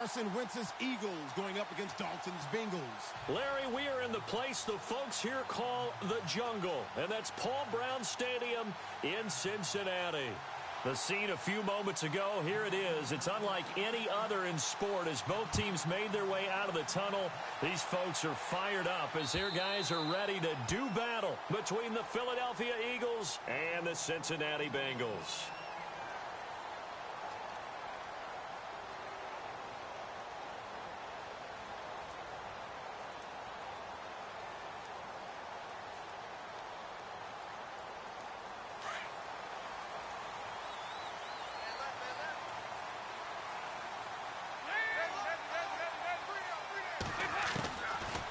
Carson Wentz's Eagles going up against Dalton's Bengals. Larry, we are in the place the folks here call the jungle, and that's Paul Brown Stadium in Cincinnati. The scene a few moments ago, here it is. It's unlike any other in sport as both teams made their way out of the tunnel. These folks are fired up as their guys are ready to do battle between the Philadelphia Eagles and the Cincinnati Bengals.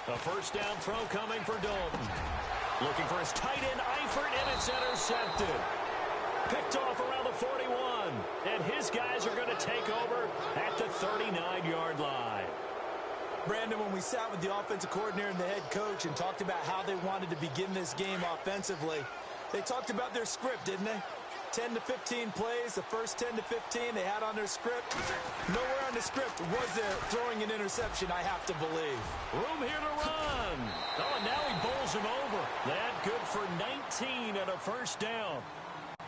A first down throw coming for Dalton. Looking for his tight end, Eifert, and it's intercepted. Picked off around the 41. And his guys are going to take over at the 39-yard line. Brandon, when we sat with the offensive coordinator and the head coach and talked about how they wanted to begin this game offensively, they talked about their script, didn't they? 10 to 15 plays, the first 10 to 15 they had on their script. Nowhere on the script was there throwing an interception, I have to believe. Room here to run. Oh, and now he bowls him over. That good for 19 and a first down.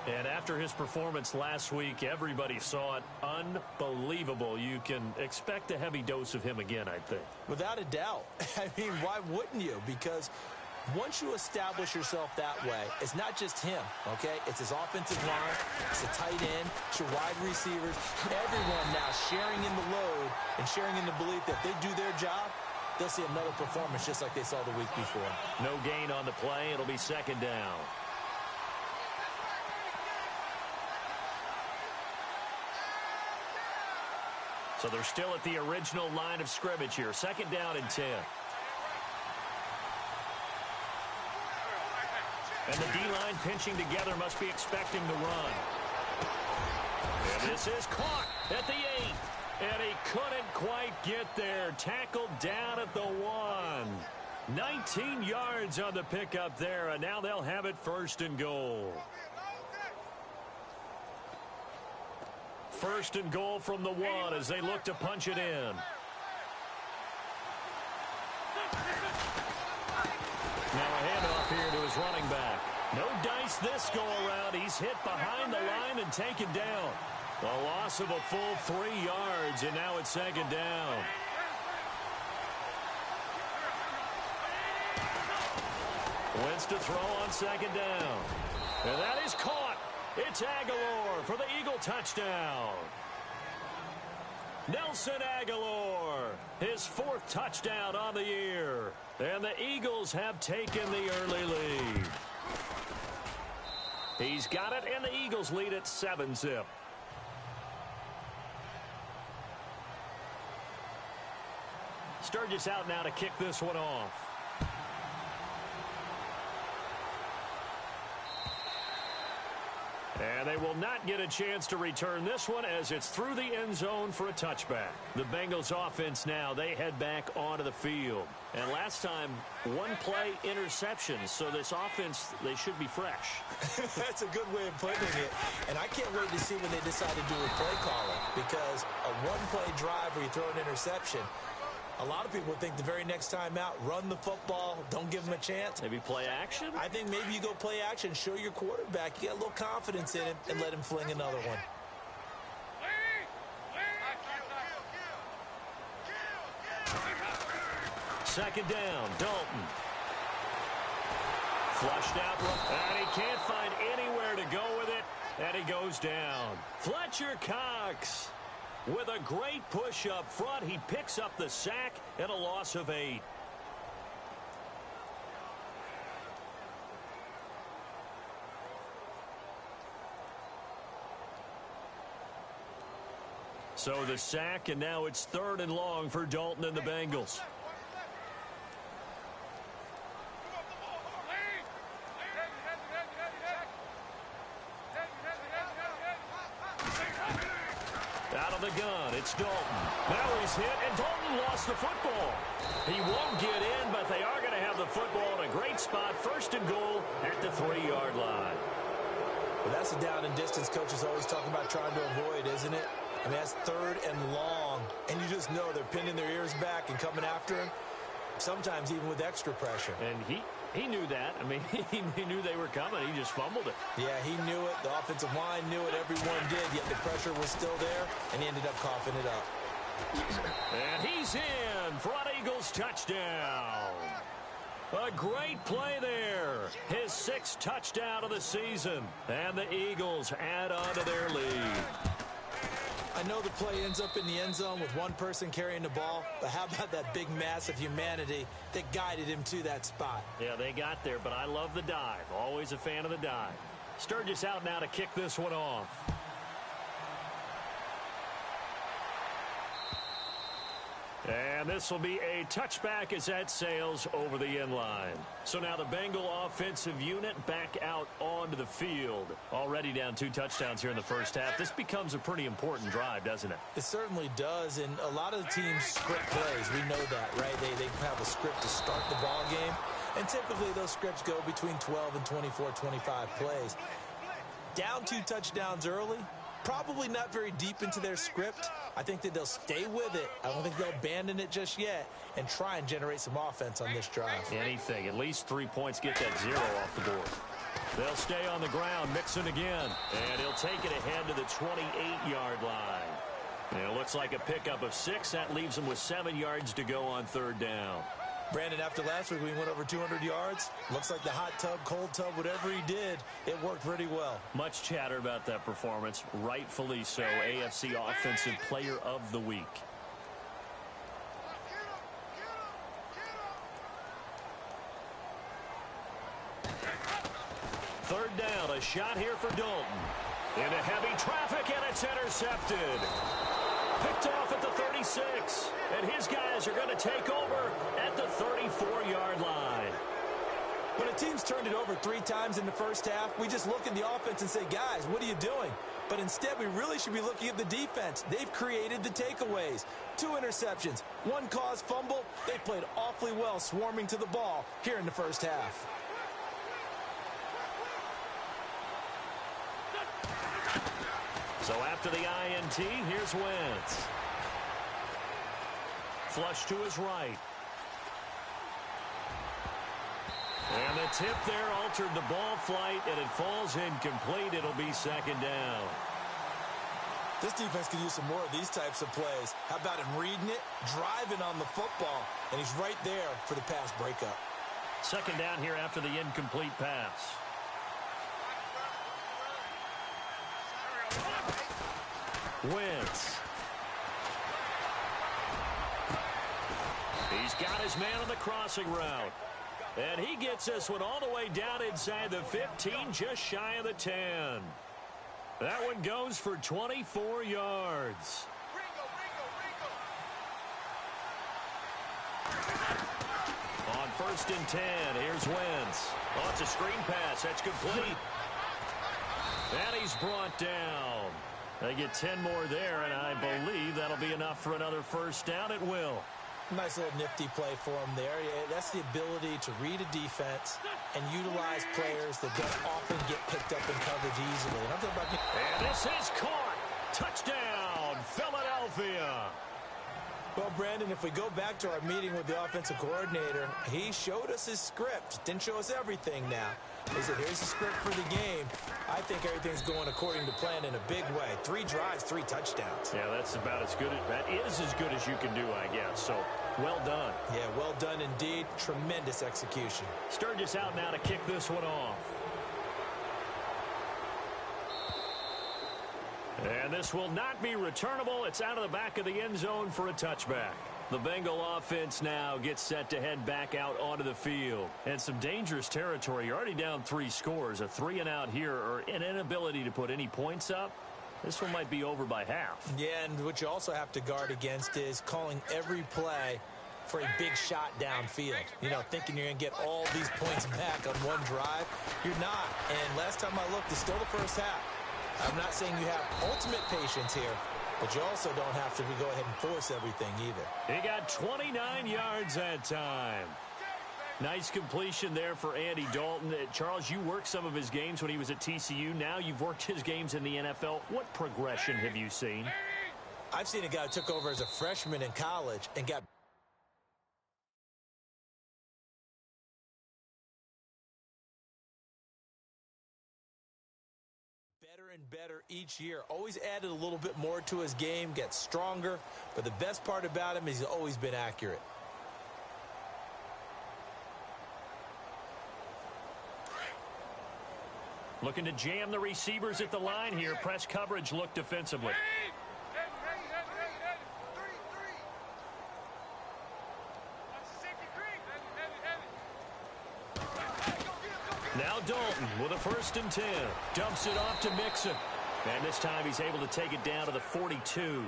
And after his performance last week, everybody saw it. Unbelievable. You can expect a heavy dose of him again, I think. Without a doubt. I mean, why wouldn't you? Because once you establish yourself that way, it's not just him, okay? It's his offensive line, it's the tight end, it's your wide receivers. Everyone now sharing in the load and sharing in the belief that if they do their job, they'll see another performance just like they saw the week before. No gain on the play. It'll be second down. So they're still at the original line of scrimmage here. Second down and 10. And the D-line pinching together must be expecting the run. And this is caught at the 8. And he couldn't quite get there. Tackled down at the 1. 19 yards on the pickup there, and now they'll have it first and goal. First and goal from the 1 as they look to punch it in. Now a handoff here to his running back. No dice this go-around. He's hit behind the line and taken down. A loss of a full 3 yards, and now it's second down. Wentz to throw on second down. And that is caught. It's Aguilar for the Eagle touchdown. Nelson Aguilar, his 4th touchdown on the year. And the Eagles have taken the early lead. He's got it, and the Eagles lead at 7-zip. Sturgis out now to kick this one off. And they will not get a chance to return this one as it's through the end zone for a touchback. The Bengals offense now, they head back onto the field. And last time, 1-play interception. So this offense, they should be fresh. That's a good way of putting it. And I can't wait to see when they decide to do a play calling. Because a 1-play drive where you throw an interception, a lot of people think the very next time out, run the football, don't give them a chance. Maybe play action? I think maybe you go play action, show your quarterback, you get a little confidence in him, and let him fling another one. Second down, Dalton. Flushed out, and he can't find anywhere to go with it, and he goes down. Fletcher Cox. With a great push up front, he picks up the sack and a loss of 8. So the sack, and now it's 3rd and long for Dalton and the Bengals. Out of the gun, it's Dalton. Now he's hit, and Dalton lost the football. He won't get in, but they are going to have the football in a great spot. First and goal at the 3-yard line. Well, that's a down and distance coaches always talk about trying to avoid, isn't it? I mean, that's 3rd and long. long, and you just know they're pinning their ears back and coming after him, sometimes even with extra pressure. And he knew that. I mean, he knew they were coming. He just fumbled it. Yeah, he knew it. The offensive line knew it. Everyone did, yet the pressure was still there, and he ended up coughing it up. And he's in for an Eagles touchdown. A great play there. His 6th touchdown of the season. And the Eagles add on to their lead. I know the play ends up in the end zone with one person carrying the ball, but how about that big mass of humanity that guided him to that spot? Yeah, they got there, but I love the dive. Always a fan of the dive. Sturgis out now to kick this one off. And this will be a touchback as that sails over the end line. So now the Bengal offensive unit back out onto the field. Already down 2 touchdowns here in the first half. This becomes a pretty important drive, doesn't it? It certainly does, and a lot of the teams script plays. We know that, right? They have a script to start the ball game, and typically those scripts go between 12 and 24, 25 plays. Down 2 touchdowns early, probably not very deep into their script. I think that they'll stay with it. I don't think they'll abandon it just yet and try and generate some offense on this drive. Anything. At least 3 points, get that 0 off the board. They'll stay on the ground, Mixon again. And he'll take it ahead to the 28-yard line. And it looks like a pickup of 6. That leaves him with 7 yards to go on 3rd down. Brandon, after last week we went over 200 yards. Looks like the hot tub, cold tub, whatever he did, it worked pretty well. Much chatter about that performance. Rightfully so. AFC Offensive Player of the Week. Third down, a shot here for Dalton. Into heavy traffic, and it's intercepted. Picked off at the 36, and his guys are going to take over at the 34-yard line. When a team's turned it over 3 times in the first half, we just look at the offense and say, guys, what are you doing? But instead, we really should be looking at the defense. They've created the takeaways. 2 interceptions, 1 caused fumble. They played awfully well swarming to the ball here in the first half. So after the INT, here's Wentz. Flush to his right. And the tip there altered the ball flight, and it falls incomplete. It'll be 2nd down. This defense could use some more of these types of plays. How about him reading it, driving on the football, and he's right there for the pass breakup. 2nd down here after the incomplete pass. Wentz. He's got his man on the crossing route. And he gets this one all the way down inside the 15, just shy of the 10. That one goes for 24 yards. On 1st and 10, here's Wentz. Oh, it's a screen pass. That's complete. And he's brought down. They get 10 more there, and I believe that'll be enough for another 1st down. It will. Nice little nifty play for him there. Yeah, that's the ability to read a defense and utilize players that don't often get picked up in coverage easily. And I'm talking about... And this is caught. Touchdown, Philadelphia. Well, Brandon, if we go back to our meeting with the offensive coordinator, he showed us his script. Didn't show us everything now. He said, here's the script for the game. I think everything's going according to plan in a big way. 3 drives, 3 touchdowns. Yeah, that's about as good. That is as good as you can do, I guess. So, well done. Yeah, well done indeed. Tremendous execution. Sturgis out now to kick this one off. And this will not be returnable. It's out of the back of the end zone for a touchback. The Bengal offense now gets set to head back out onto the field. And some dangerous territory. You're already down 3 scores. A 3-and-out here, or an inability to put any points up. This one might be over by half. Yeah, and what you also have to guard against is calling every play for a big shot downfield. You know, thinking you're going to get all these points back on one drive. You're not. And last time I looked, it's still the first half. I'm not saying you have ultimate patience here, but you also don't have to go ahead and force everything either. He got 29 yards that time. Nice completion there for Andy Dalton. Charles, you worked some of his games when he was at TCU. Now you've worked his games in the NFL. What progression have you seen? I've seen a guy who took over as a freshman in college and got better and better each year. Always added a little bit more to his game, gets stronger. But the best part about him is he's always been accurate. Looking to jam the receivers at the line here. Press coverage look defensively. Now Dalton with a 1st and 10. Dumps it off to Mixon. And this time he's able to take it down to the 42.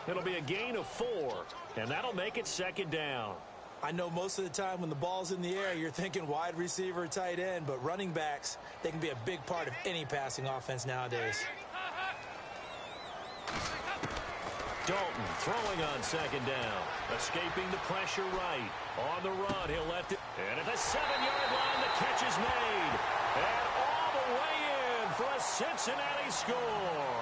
It'll be a gain of 4. And that'll make it 2nd down. I know most of the time when the ball's in the air, you're thinking wide receiver, tight end, but running backs, they can be a big part of any passing offense nowadays. Dalton throwing on 2nd down. Escaping the pressure right. On the run, he'll let it. And at the 7-yard line, the catch is made. And all the way in for a Cincinnati score.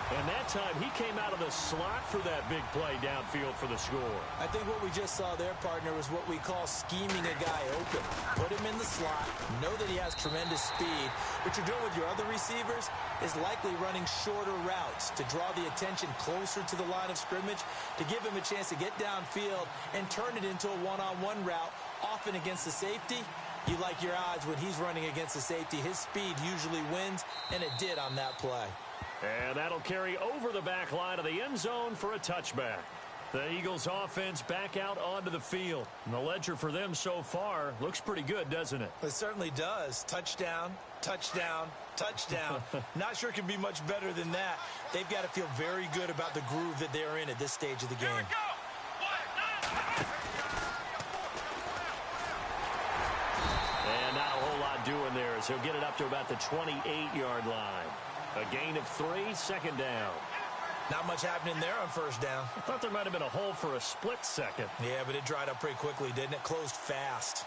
And that time, he came out of the slot for that big play downfield for the score. I think what we just saw there, partner, was what we call scheming a guy open. Put him in the slot, know that he has tremendous speed. What you're doing with your other receivers is likely running shorter routes to draw the attention closer to the line of scrimmage, to give him a chance to get downfield and turn it into a one-on-one route, often against the safety. You like your odds when he's running against the safety. His speed usually wins, and it did on that play. And that'll carry over the back line of the end zone for a touchback. The Eagles offense back out onto the field. And the ledger for them so far looks pretty good, doesn't it? It certainly does. Touchdown, touchdown, touchdown. Not sure it can be much better than that. They've got to feel very good about the groove that they're in at this stage of the game. And not a whole lot doing there as he'll get it up to about the 28-yard line. A gain of 3, 2nd down. Not much happening there on 1st down. I thought there might have been a hole for a split second. Yeah, but it dried up pretty quickly, didn't it? Closed fast.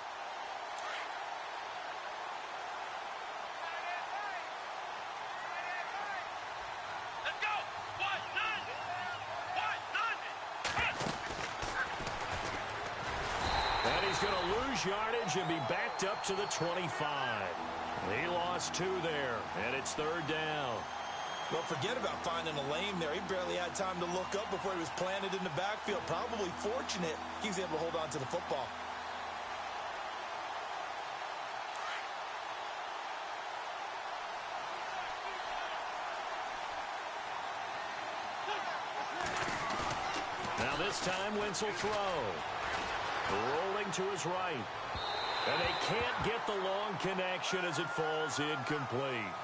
Let's go! And he's going to lose yardage and be backed up to the 25. He lost 2 there, and it's 3rd down. Well, forget about finding a lane there. He barely had time to look up before he was planted in the backfield. Probably fortunate he was able to hold on to the football. Now this time, Wentz will throw. Rolling to his right. And they can't get the long connection as it falls incomplete.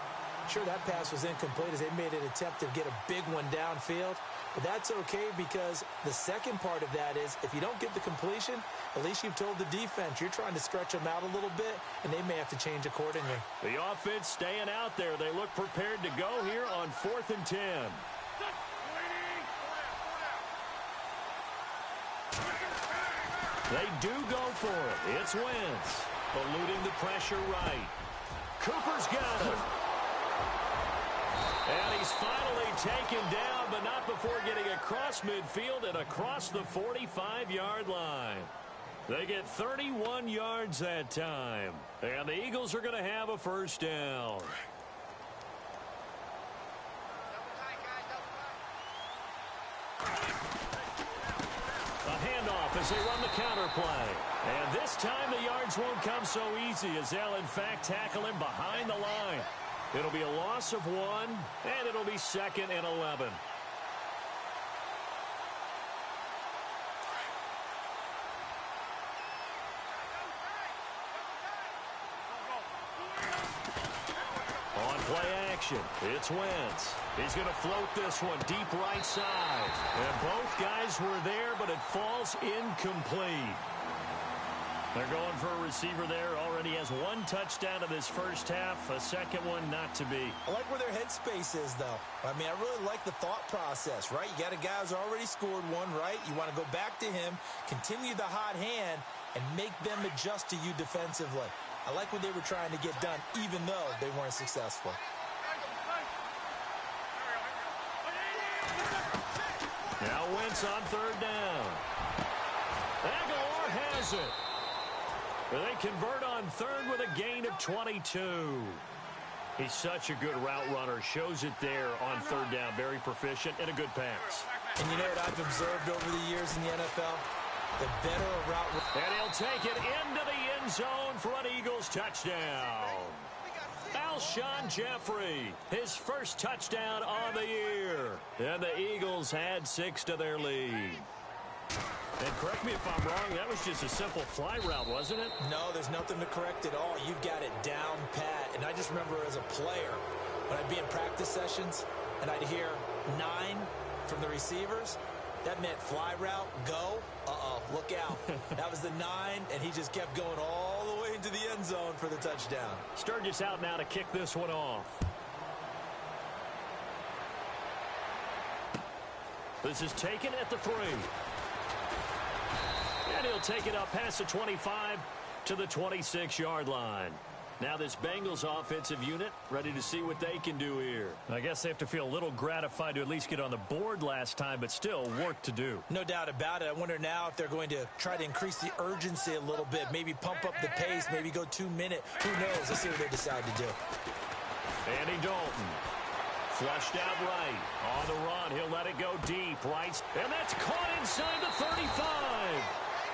Sure, that pass was incomplete as they made an attempt to get a big one downfield. But that's okay because the second part of that is if you don't get the completion, at least you've told the defense you're trying to stretch them out a little bit, and they may have to change accordingly. The offense staying out there. They look prepared to go here on 4th and 10. They do go for it. It's Wentz. Eluding the pressure right. Cooper's got him. And he's finally taken down, but not before getting across midfield and across the 45-yard line. They get 31 yards that time. And the Eagles are going to have a 1st down. As they run the counter play. And this time the yards won't come so easy as they'll in fact tackle him behind the line. It'll be a loss of 1, and it'll be 2nd and 11. On play action, it's Wentz. He's going to float this one deep right side. And both guys were there, but it falls incomplete. They're going for a receiver there. Already has 1 touchdown in this first half. A second one not to be. I like where their headspace is, though. I mean, I really like the thought process, right? You got a guy who's already scored 1, right? You want to go back to him, continue the hot hand, and make them adjust to you defensively. I like what they were trying to get done, even though they weren't successful. Now Wentz on third down. Aguilar has it. They convert on third with a gain of 22. He's such a good route runner. Shows it there on third down. Very proficient and a good pass. And you know what I've observed over the years in the NFL? The better a route runner. And he'll take it into the end zone for an Eagles touchdown. Alshon Jeffrey, his first touchdown on the year. And the Eagles add 6 to their lead. And correct me if I'm wrong, that was just a simple fly route, wasn't it? No, there's nothing to correct at all. You've got it down pat. And I just remember as a player, when I'd be in practice sessions, and I'd hear 9 from the receivers, that meant fly route, go, look out. That was the 9, and he just kept going all the way into the end zone for the touchdown. Sturgis out now to kick this one off. This is taken at the 3. And he'll take it up past the 25 to the 26-yard line. Now this Bengals offensive unit ready to see what they can do here. I guess they have to feel a little gratified to at least get on the board last time, but still work to do. No doubt about it. I wonder now if they're going to try to increase the urgency a little bit, maybe pump up the pace, maybe go 2-minute. Who knows? Let's see what they decide to do. Andy Dalton. Flushed out right. On the run, he'll let it go deep. Right. And that's caught inside the 35.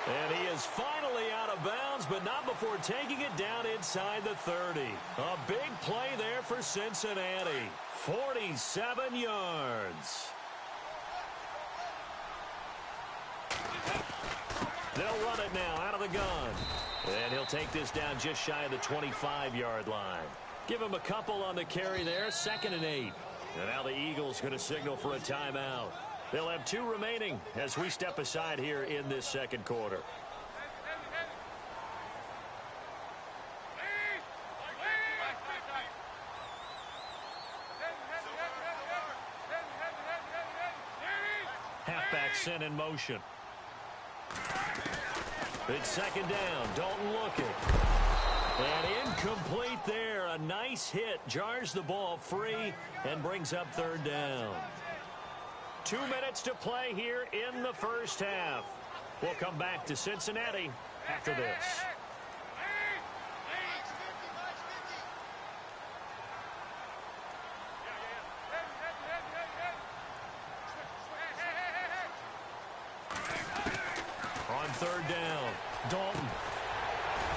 And he is finally out of bounds, but not before taking it down inside the 30. A big play there for Cincinnati. 47 yards. They'll run it now out of the gun. And he'll take this down just shy of the 25-yard line. Give him a couple on the carry there. 2nd and 8. And now the Eagles going to signal for a timeout. They'll have 2 remaining as we step aside here in this second quarter. Halfback sent in motion. It's 2nd down. Dalton looking. And incomplete there. A nice hit. Jars the ball free and brings up 3rd down. 2 minutes to play here in the first half. We'll come back to Cincinnati after this. On 3rd down, Dalton.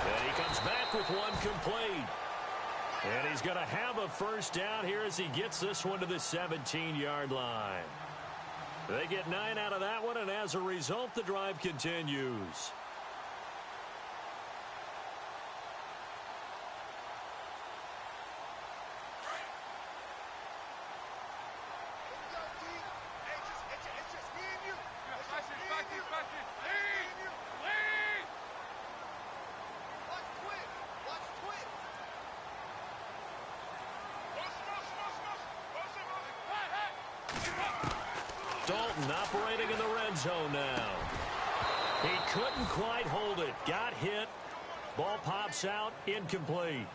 And he comes back with one complete. And he's going to have a first down here as he gets this one to the 17-yard line. They get 9 out of that one, and as a result, the drive continues. Dalton operating in the red zone now. He couldn't quite hold it. Got hit. Ball pops out. Incomplete.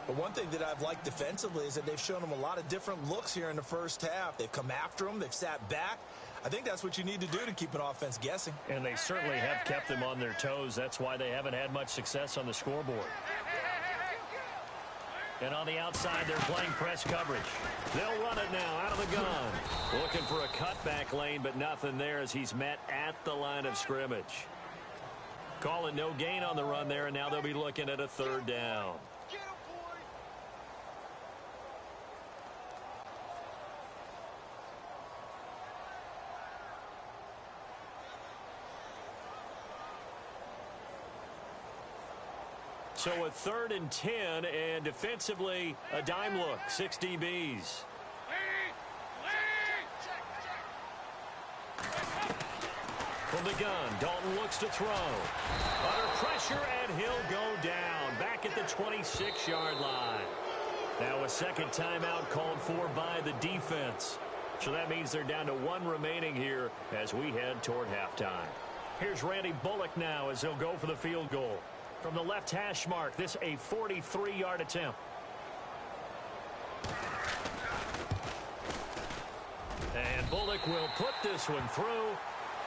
But one thing that I've liked defensively is that they've shown him a lot of different looks here in the first half. They've come after him. They've sat back. I think that's what you need to do to keep an offense guessing. And they certainly have kept them on their toes. That's why they haven't had much success on the scoreboard. And on the outside, they're playing press coverage. They'll run it now out of the gun. Looking for a cutback lane, but nothing there as he's met at the line of scrimmage. Call it no gain on the run there, and now they'll be looking at a 3rd down. So a 3rd and 10, and defensively, a dime look, 6 DBs. From the gun, Dalton looks to throw. Under pressure, and he'll go down, back at the 26-yard line. Now a second timeout called for by the defense. So that means they're down to 1 remaining here as we head toward halftime. Here's Randy Bullock now as he'll go for the field goal. From the left hash mark, this a 43-yard attempt. And Bullock will put this one through,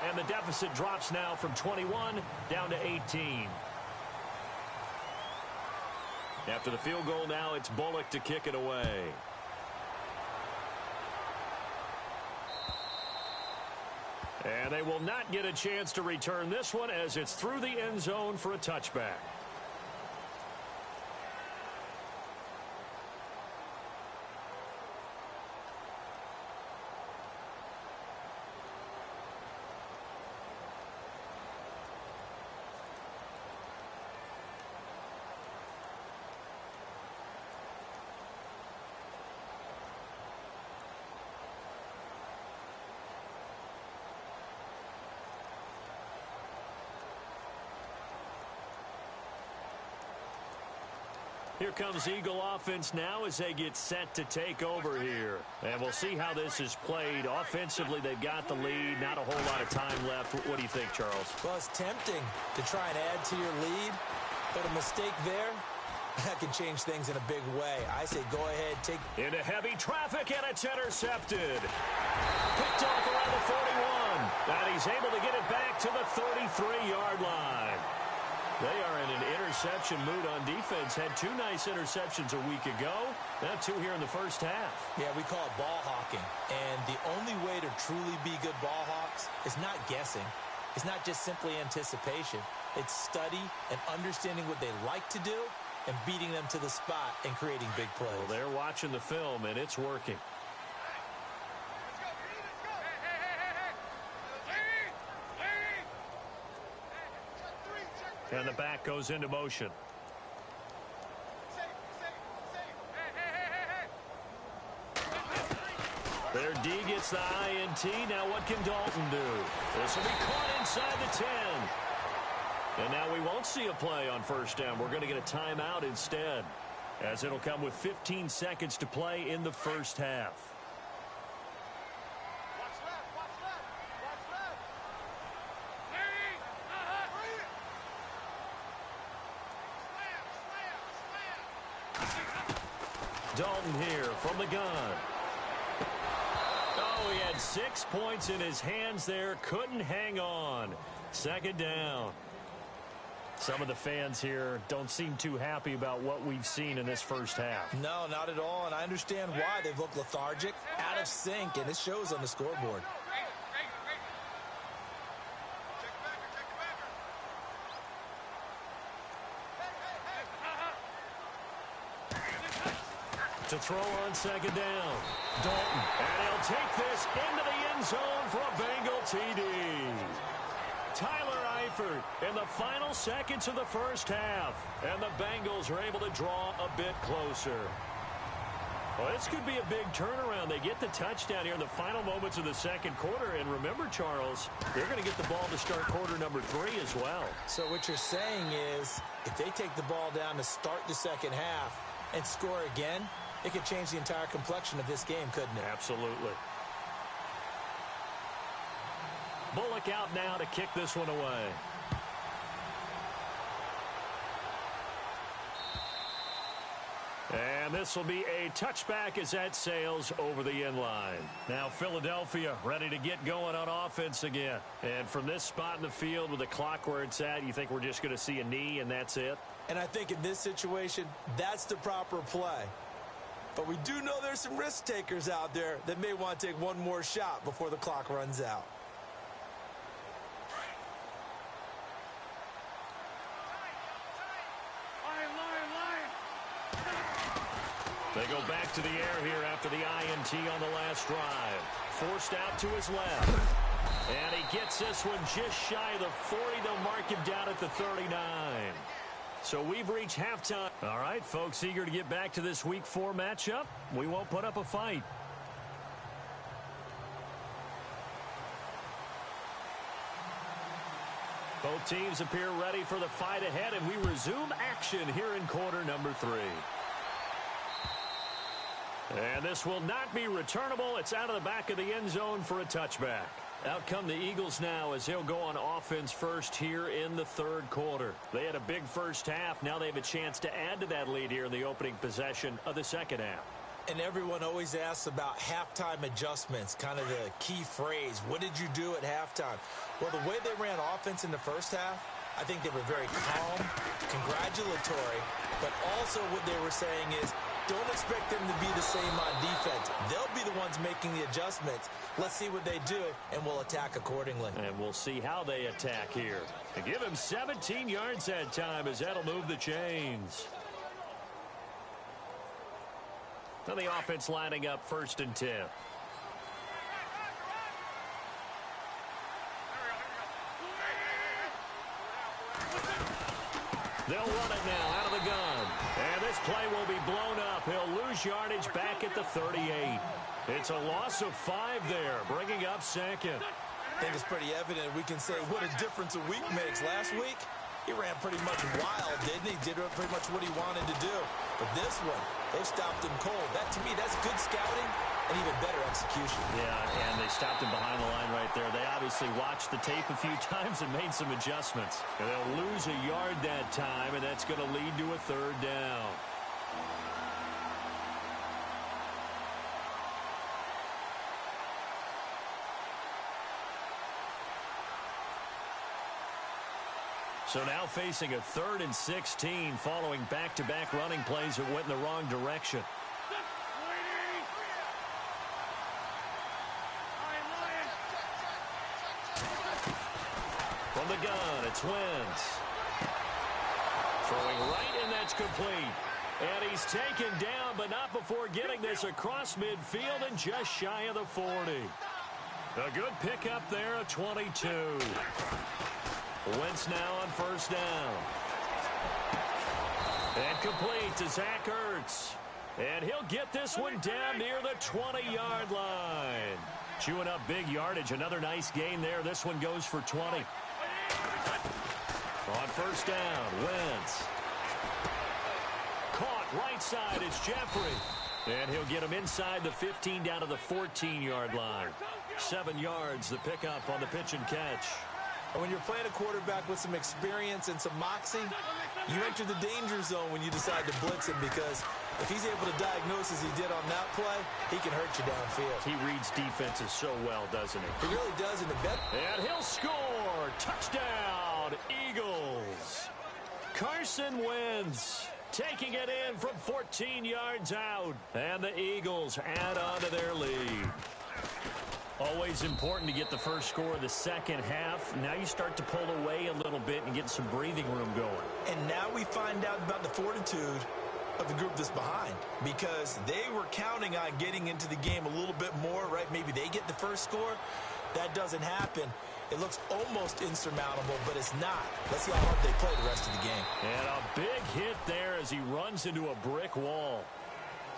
and the deficit drops now from 21 down to 18. After the field goal now, it's Bullock to kick it away. And they will not get a chance to return this one as it's through the end zone for a touchback. Here comes Eagle offense now as they get set to take over here. And we'll see how this is played. Offensively, they've got the lead. Not a whole lot of time left. What do you think, Charles? Well, it's tempting to try and add to your lead, but a mistake there, that can change things in a big way. I say go ahead, take... Into heavy traffic, and it's intercepted. Picked off around the 41. And he's able to get it back to the 33-yard line. They are in an interception mood on defense. Had 2 nice interceptions a week ago. Now 2 here in the first half. Yeah, we call it ball hawking. And the only way to truly be good ball hawks is not guessing. It's not just simply anticipation. It's study and understanding what they like to do and beating them to the spot and creating big plays. Well, they're watching the film, and it's working. And the back goes into motion. Their D gets the INT. Now what can Dalton do? This will be caught inside the 10. And now we won't see a play on first down. We're going to get a timeout instead, as it'll come with 15 seconds to play in the first half. Dalton here from the gun. Oh, he had 6 points in his hands there. Couldn't hang on. Second down. Some of the fans here don't seem too happy about what we've seen in this first half. No, not at all, and I understand why. They've looked lethargic, out of sync, and it shows on the scoreboard. To throw on second down. Dalton. And he'll take this into the end zone for a Bengal TD. Tyler Eifert in the final seconds of the first half. And the Bengals are able to draw a bit closer. Well, this could be a big turnaround. They get the touchdown here in the final moments of the second quarter. And remember, Charles, they're going to get the ball to start quarter number 3 as well. So what you're saying is if they take the ball down to start the second half and score again, it could change the entire complexion of this game, couldn't it? Absolutely. Bullock out now to kick this one away. And this will be a touchback as that sails over the end line. Now Philadelphia ready to get going on offense again. And from this spot in the field with the clock where it's at, you think we're just going to see a knee and that's it? And I think in this situation, that's the proper play. But we do know there's some risk takers out there that may want to take one more shot before the clock runs out. They go back to the air here after the INT on the last drive. Forced out to his left. And he gets this one just shy of the 40. They'll mark him down at the 39. So we've reached halftime. All right, folks, eager to get back to this Week 4 matchup. We won't put up a fight. Both teams appear ready for the fight ahead, and we resume action here in quarter number 3. And this will not be returnable. It's out of the back of the end zone for a touchback. Out come the Eagles now as they'll go on offense first here in the third quarter. They had a big first half. Now they have a chance to add to that lead here in the opening possession of the second half. And everyone always asks about halftime adjustments, kind of the key phrase. What did you do at halftime? Well, the way they ran offense in the first half, I think they were very calm, congratulatory, but also what they were saying is, don't expect them to be the same on defense. They'll be the ones making the adjustments. Let's see what they do, and we'll attack accordingly. And we'll see how they attack here. And give him 17 yards that time, as that'll move the chains. So the offense lining up 1st and 10. They'll run it now out of the gun. And this play will be blown up. He'll lose yardage back at the 38. It's a loss of 5 there, bringing up 2nd. I think it's pretty evident we can say what a difference a week makes. Last week, he ran pretty much wild, didn't he? Did pretty much what he wanted to do. But this one, they stopped him cold. That, to me, that's good scouting and even better execution. Yeah, and they stopped him behind the line right there. They obviously watched the tape a few times and made some adjustments. And they'll lose a yard that time, and that's going to lead to a 3rd down. So now facing a 3rd and 16 following back-to-back running plays that went in the wrong direction. From the gun, it's Wentz. Throwing right, and that's complete. And he's taken down, but not before getting this across midfield and just shy of the 40. A good pickup there, a 22. Wentz now on 1st down. And complete to Zach Ertz. And he'll get this one down near the 20-yard line. Chewing up big yardage. Another nice gain there. This one goes for 20. On 1st down, Wentz. Caught right side. It's Jeffrey. And he'll get him inside the 15 down to the 14-yard line. 7 yards, the pickup on the pitch and catch. And when you're playing a quarterback with some experience and some moxie, you enter the danger zone when you decide to blitz him, because if he's able to diagnose as he did on that play, he can hurt you downfield. He reads defenses so well, doesn't he? He really does in the bet. And he'll score. Touchdown, Eagles. Carson Wentz taking it in from 14 yards out. And the Eagles add on to their lead. Always important to get the first score of the second half. Now you start to pull away a little bit and get some breathing room going. And now we find out about the fortitude of the group that's behind, because they were counting on getting into the game a little bit more, right? Maybe they get the first score. That doesn't happen. It looks almost insurmountable, but it's not. Let's see how hard they play the rest of the game. And a big hit there as he runs into a brick wall.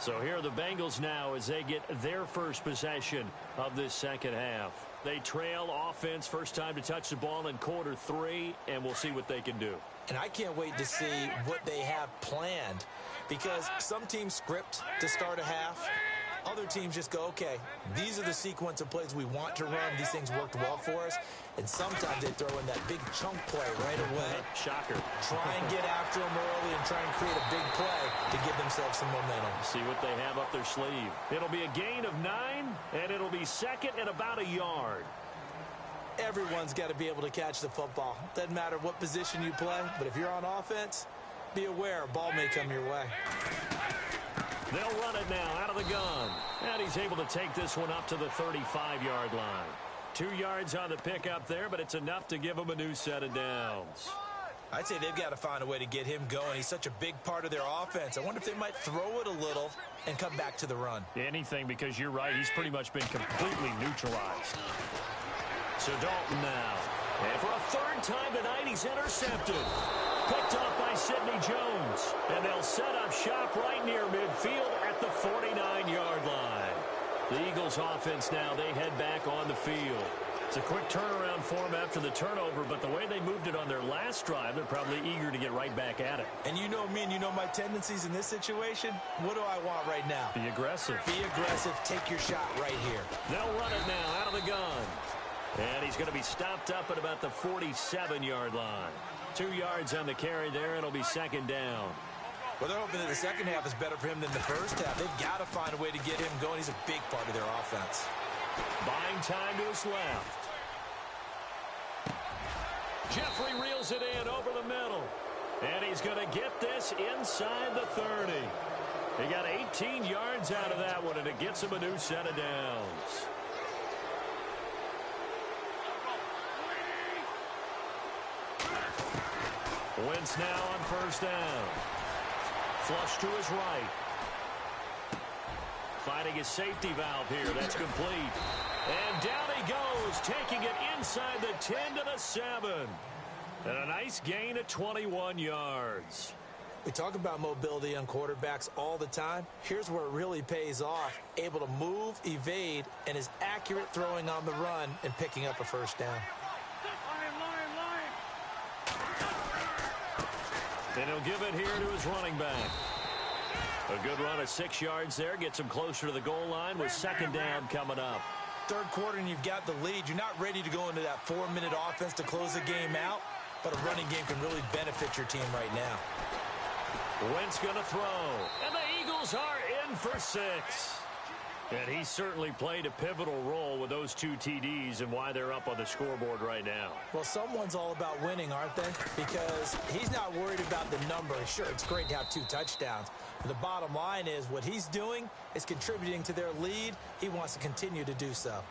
So here are the Bengals now as they get their first possession of this second half. They trail offense, first time to touch the ball in quarter 3, and we'll see what they can do. And I can't wait to see what they have planned, because some teams script to start a half. Other teams just go, okay, these are the sequence of plays we want to run. These things worked well for us. And sometimes they throw in that big chunk play right away. Shocker. Try and get after them early and try and create a big play to give themselves some momentum. See what they have up their sleeve. It'll be a gain of 9, and it'll be 2nd and about a yard. Everyone's got to be able to catch the football. Doesn't matter what position you play, but if you're on offense, be aware a ball may come your way. They'll run it now out of the gun. And he's able to take this one up to the 35-yard line. 2 yards on the pickup there, but it's enough to give him a new set of downs. I'd say they've got to find a way to get him going. He's such a big part of their offense. I wonder if they might throw it a little and come back to the run. Anything, because you're right. He's pretty much been completely neutralized. So Dalton now. And for a 3rd time tonight, he's intercepted. Picked off by Sidney Jones. And they'll set up shop right near midfield at the 49-yard line. The Eagles offense now, they head back on the field. It's a quick turnaround for them after the turnover, but the way they moved it on their last drive, they're probably eager to get right back at it. And you know me and you know my tendencies in this situation. What do I want right now? Be aggressive. Be aggressive. Take your shot right here. They'll run it now out of the gun. And he's going to be stopped up at about the 47-yard line. 2 yards on the carry there. It'll be 2nd down. Well, they're hoping that the second half is better for him than the first half. They've got to find a way to get him going. He's a big part of their offense. Buying time to his left. Jeffrey reels it in over the middle. And he's going to get this inside the 30. He got 18 yards out of that one, and it gets him a new set of downs. Wentz now on first down. Flush to his right. Finding his safety valve here. That's complete. And down he goes, taking it inside the 10 to the 7. And a nice gain of 21 yards. We talk about mobility on quarterbacks all the time. Here's where it really pays off. Able to move, evade, and is accurate throwing on the run and picking up a first down. And he'll give it here to his running back. A good run of 6 yards there. Gets him closer to the goal line with second down coming up. Third quarter and you've got the lead. You're not ready to go into that 4-minute offense to close the game out, but a running game can really benefit your team right now. Wentz going to throw. And the Eagles are in for 6. And he certainly played a pivotal role with those 2 TDs and why they're up on the scoreboard right now. Well, someone's all about winning, aren't they? Because he's not worried about the number. Sure, it's great to have 2 touchdowns. But the bottom line is what he's doing is contributing to their lead. He wants to continue to do so.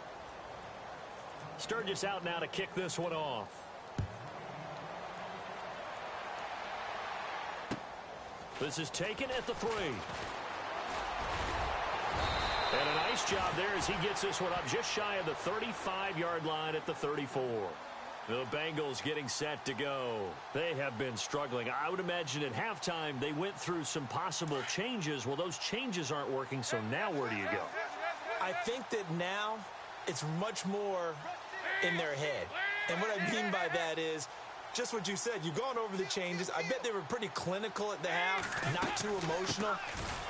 Sturgis out now to kick this one off. This is taken at the 3. And a nice job there as he gets this one up just shy of the 35-yard line at the 34. The Bengals getting set to go. They have been struggling. I would imagine at halftime they went through some possible changes. Well, those changes aren't working, so now where do you go? I think that now it's much more in their head. And what I mean by that is just what you said. You've gone over the changes. I bet they were pretty clinical at the half, not too emotional.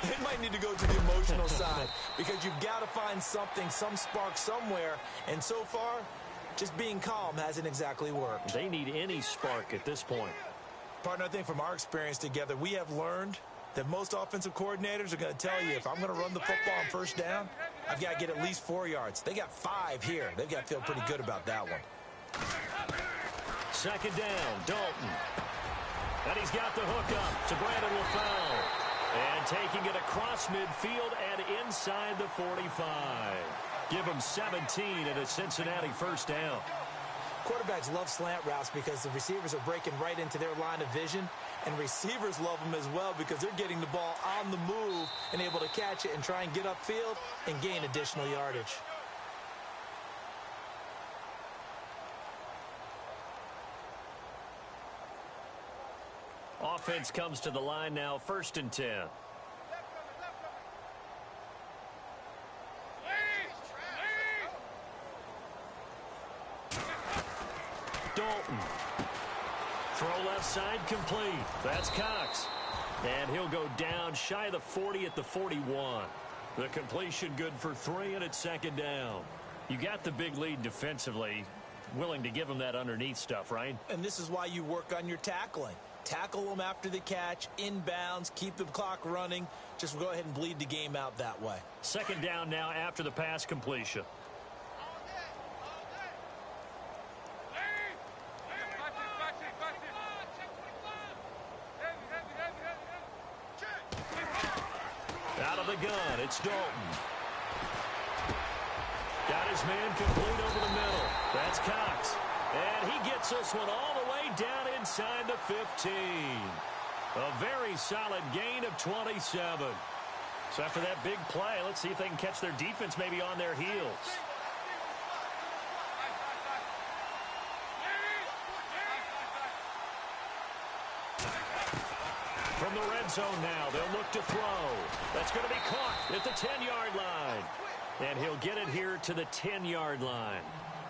They might need to go to the emotional side because you've got to find something, some spark somewhere. And so far, just being calm hasn't exactly worked. They need any spark at this point. Partner, I think from our experience together, we have learned that most offensive coordinators are going to tell you, if I'm going to run the football on first down, I've got to get at least 4 yards. They got 5 here. They've got to feel pretty good about that one. Second down, Dalton. And he's got the hook up to Brandon LaFell. And taking it across midfield and inside the 45. Give him 17 and a Cincinnati first down. Quarterbacks love slant routes because the receivers are breaking right into their line of vision. And receivers love them as well because they're getting the ball on the move and able to catch it and try and get upfield and gain additional yardage. Offense comes to the line now, 1st and 10. Dalton. Throw left side complete. That's Cox. And he'll go down shy of the 40 at the 41. The completion good for 3, and it's second down. You got the big lead defensively. Willing to give him that underneath stuff, right? And this is why you work on your tackling. Tackle them after the catch, inbounds, keep the clock running. Just go ahead and bleed the game out that way. Second down now after the pass completion. Out of the gun, it's Dalton. Got his man complete over the middle. That's Cox. And he gets this one all the way down inside the 15. A very solid gain of 27. So after that big play, let's see if they can catch their defense maybe on their heels. From the red zone now, they'll look to throw. That's going to be caught at the 10-yard line. And he'll get it here to the 10-yard line.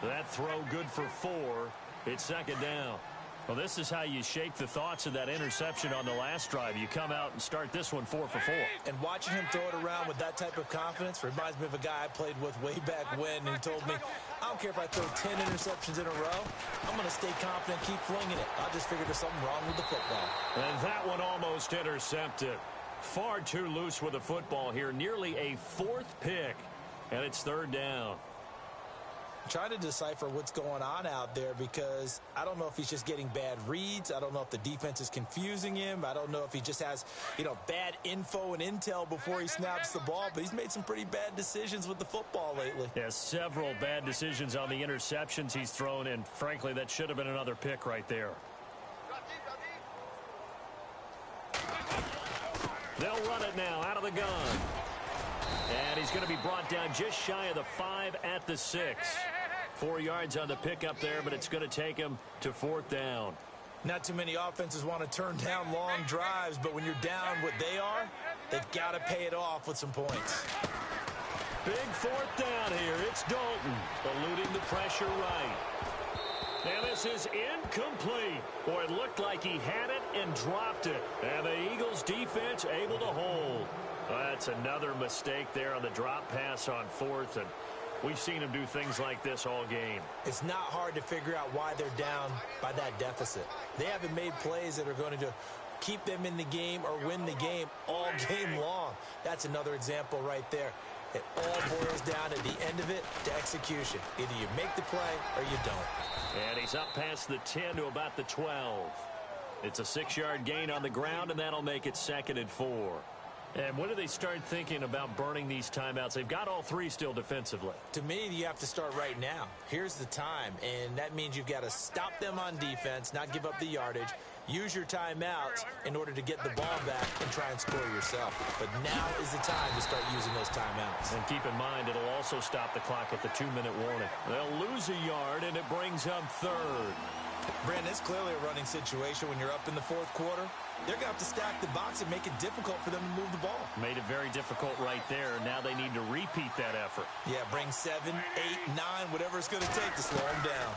That throw good for 4. It's second down. Well, this is how you shake the thoughts of that interception on the last drive. You come out and start this one 4 for 4. And watching him throw it around with that type of confidence reminds me of a guy I played with way back when, and he told me, I don't care if I throw 10 interceptions in a row, I'm going to stay confident, keep flinging it. I just figured there's something wrong with the football. And that one almost intercepted. Far too loose with the football here. Nearly a fourth pick. And it's third down. I'm trying to decipher what's going on out there because I don't know if he's just getting bad reads. I don't know if the defense is confusing him. I don't know if he just has, bad info and intel before he snaps the ball. But he's made some pretty bad decisions with the football lately. Yeah, several bad decisions on the interceptions he's thrown. And frankly, that should have been another pick right there. They'll run it now out of the gun. And he's going to be brought down just shy of the 5 at the 6. 4 yards on the pickup there, but it's going to take him to fourth down. Not too many offenses want to turn down long drives, but when you're down what they are, they've got to pay it off with some points. Big fourth down here. It's Dalton eluding the pressure right. And this is incomplete. Boy, it looked like he had it and dropped it. And the Eagles defense able to hold. That's another mistake there on the drop pass on fourth, and we've seen him do things like this all game. It's not hard to figure out why they're down by that deficit. They haven't made plays that are going to keep them in the game or win the game all game long. That's another example right there. It all boils down at the end of it to execution. Either you make the play or you don't. And he's up past the 10 to about the 12. It's a 6-yard gain on the ground, and that'll make it 2nd and 4. And when do they start thinking about burning these timeouts? They've got all 3 still defensively. To me, you have to start right now. Here's the time, and that means you've got to stop them on defense, not give up the yardage, use your timeouts in order to get the ball back and try and score yourself. But now is the time to start using those timeouts. And keep in mind, it'll also stop the clock at the 2-minute warning. They'll lose a yard, and it brings up third. Brandon, it's clearly a running situation when you're up in the fourth quarter. They're going to have to stack the box and make it difficult for them to move the ball. Made it very difficult right there. Now they need to repeat that effort. Yeah, bring 7, 8, 9, whatever it's going to take to slow them down.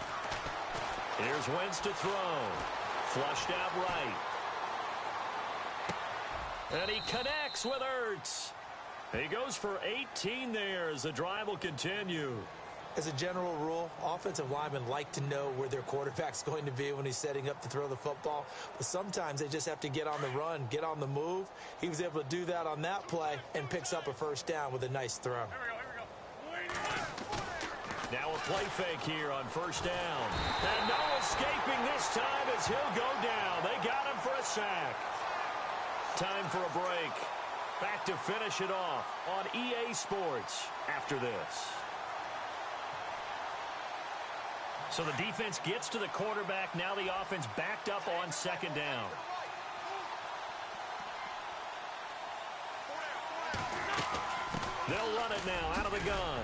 Here's Wentz to throw. Flushed out right. And he connects with Ertz. He goes for 18 there as the drive will continue. As a general rule, offensive linemen like to know where their quarterback's going to be when he's setting up to throw the football. But sometimes they just have to get on the run, get on the move. He was able to do that on that play and picks up a first down with a nice throw. Now a play fake here on first down. And no escaping this time as he'll go down. They got him for a sack. Time for a break. Back to finish it off on EA Sports after this. So the defense gets to the quarterback. Now the offense backed up on second down. They'll run it now out of the gun.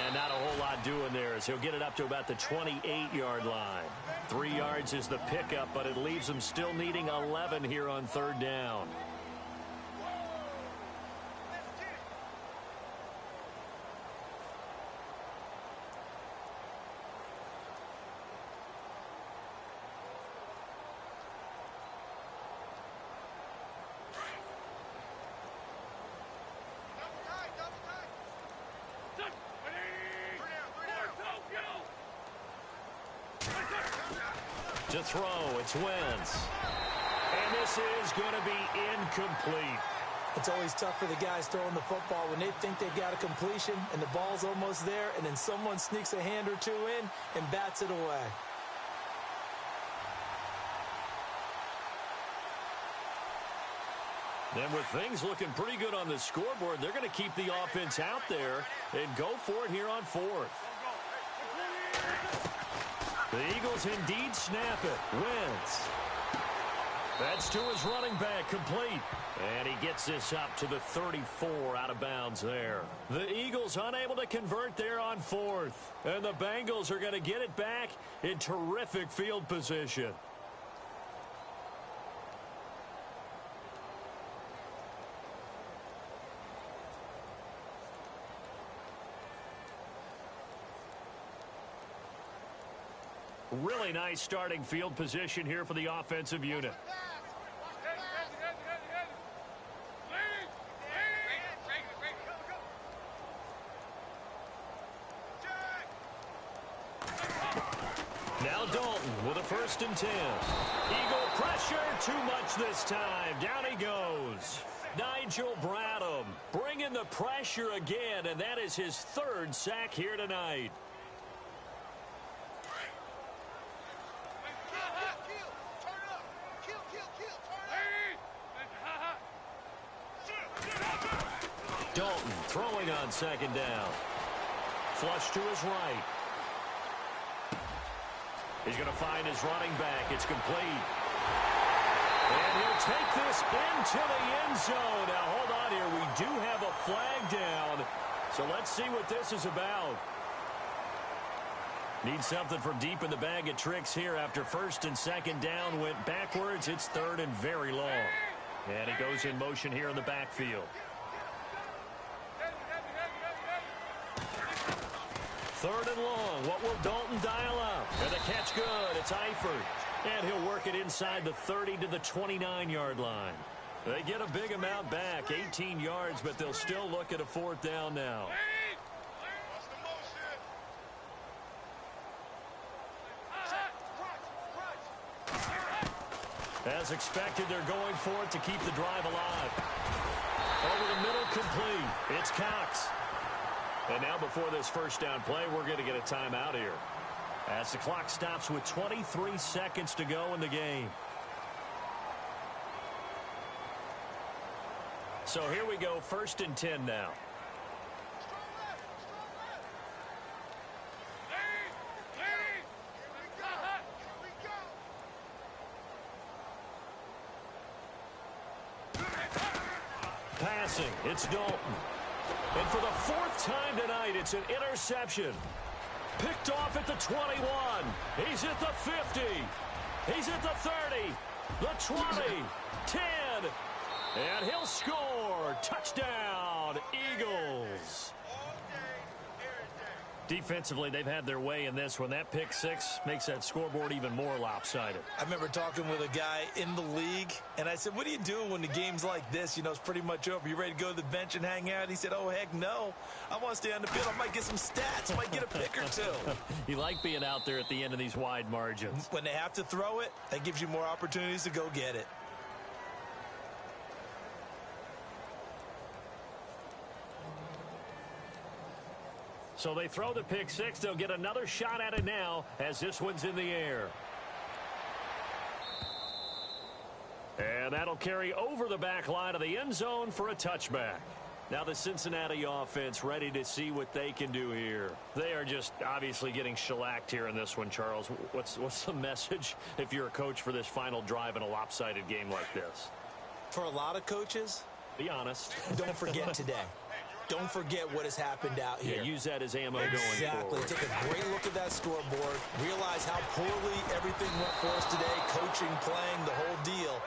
And not a whole lot doing there as he'll get it up to about the 28-yard line. 3 yards is the pickup, but it leaves them still needing 11 here on third down. To throw, it's Wentz. And this is going to be incomplete. It's always tough for the guys throwing the football when they think they got a completion and the ball's almost there, and then someone sneaks a hand or two in and bats it away. Then with things looking pretty good on the scoreboard, they're going to keep the offense out there and go for it here on fourth. The Eagles indeed snap it. Wentz. That's to his running back, complete. And he gets this up to the 34 out of bounds there. The Eagles unable to convert there on fourth. And the Bengals are going to get it back in terrific field position. Really nice starting field position here for the offensive unit. Now Dalton with a 1st and 10. Eagle pressure, too much this time. Down he goes. Nigel Bradham bringing the pressure again, and that is his 3rd sack here tonight. Dalton throwing on 2nd down. Flush to his right. He's going to find his running back. It's complete. And he'll take this into the end zone. Now, hold on here. We do have a flag down. So let's see what this is about. Need something from deep in the bag of tricks here after 1st and 2nd down went backwards. It's 3rd and very long. And he goes in motion here in the backfield. 3rd and long. What will Dalton dial up? And the catch good. It's Eifert. And he'll work it inside the 30 to the 29-yard line. They get a big amount back, 18 yards, but they'll still look at a 4th down now. As expected, they're going for it to keep the drive alive. Over the middle, complete. It's Cox. And now before this 1st down play, we're going to get a timeout here, as the clock stops with 23 seconds to go in the game. So here we go, 1st and 10 now. Passing, it's Dalton. And for the 4th time tonight, it's an interception. Picked off at the 21. He's at the 50. He's at the 30. The 20. 10. And he'll score. Touchdown, Eagles. Defensively, they've had their way in this one. That pick 6 makes that scoreboard even more lopsided. I remember talking with a guy in the league, and I said, what are you doing when the game's like this? You know, it's pretty much over. You ready to go to the bench and hang out? He said, oh, heck no. I want to stay on the field. I might get some stats. I might get a pick or 2. You like being out there at the end of these wide margins. When they have to throw it, that gives you more opportunities to go get it. So they throw the pick 6. They'll get another shot at it now as this one's in the air. And that'll carry over the back line of the end zone for a touchback. Now the Cincinnati offense ready to see what they can do here. They are just obviously getting shellacked here in this one, Charles. What's the message if you're a coach for this final drive in a lopsided game like this? For a lot of coaches, be honest. Don't forget today. Don't forget what has happened out here. Yeah, use that as ammo going Exactly. forward. Take a great look at that scoreboard. Realize how poorly everything went for us today. Coaching, playing, the whole deal.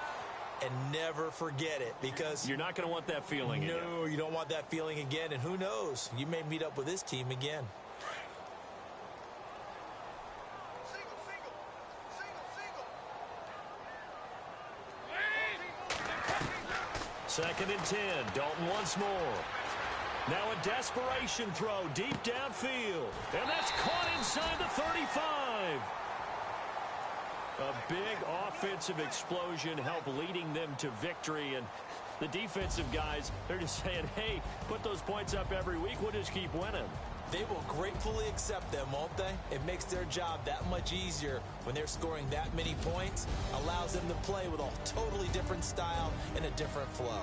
And never forget it, because you're not going to want that feeling again. No, you don't want that feeling again. And who knows? You may meet up with this team again. Second and 10. Dalton once more. Now a desperation throw deep downfield. And that's caught inside the 35. A big offensive explosion helped leading them to victory. And the defensive guys, they're just saying, hey, put those points up every week. We'll just keep winning. They will gratefully accept them, won't they? It makes their job that much easier when they're scoring that many points. Allows them to play with a totally different style and a different flow.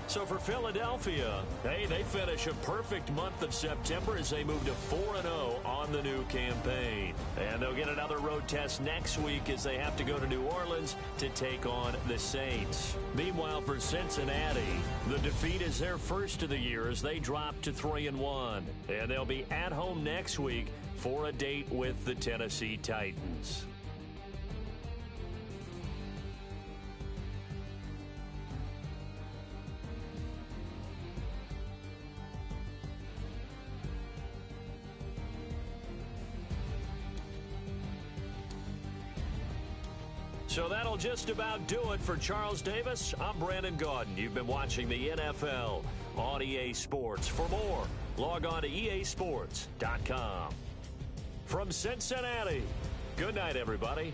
So for Philadelphia, hey, they finish a perfect month of September as they move to 4-0 on the new campaign. And they'll get another road test next week as they have to go to New Orleans to take on the Saints. Meanwhile, for Cincinnati, the defeat is their first of the year as they drop to 3-1. And they'll be at home next week for a date with the Tennessee Titans. So that'll just about do it for Charles Davis. I'm Brandon Gaudin. You've been watching the NFL on EA Sports. For more, log on to easports.com. from Cincinnati. Good night, everybody.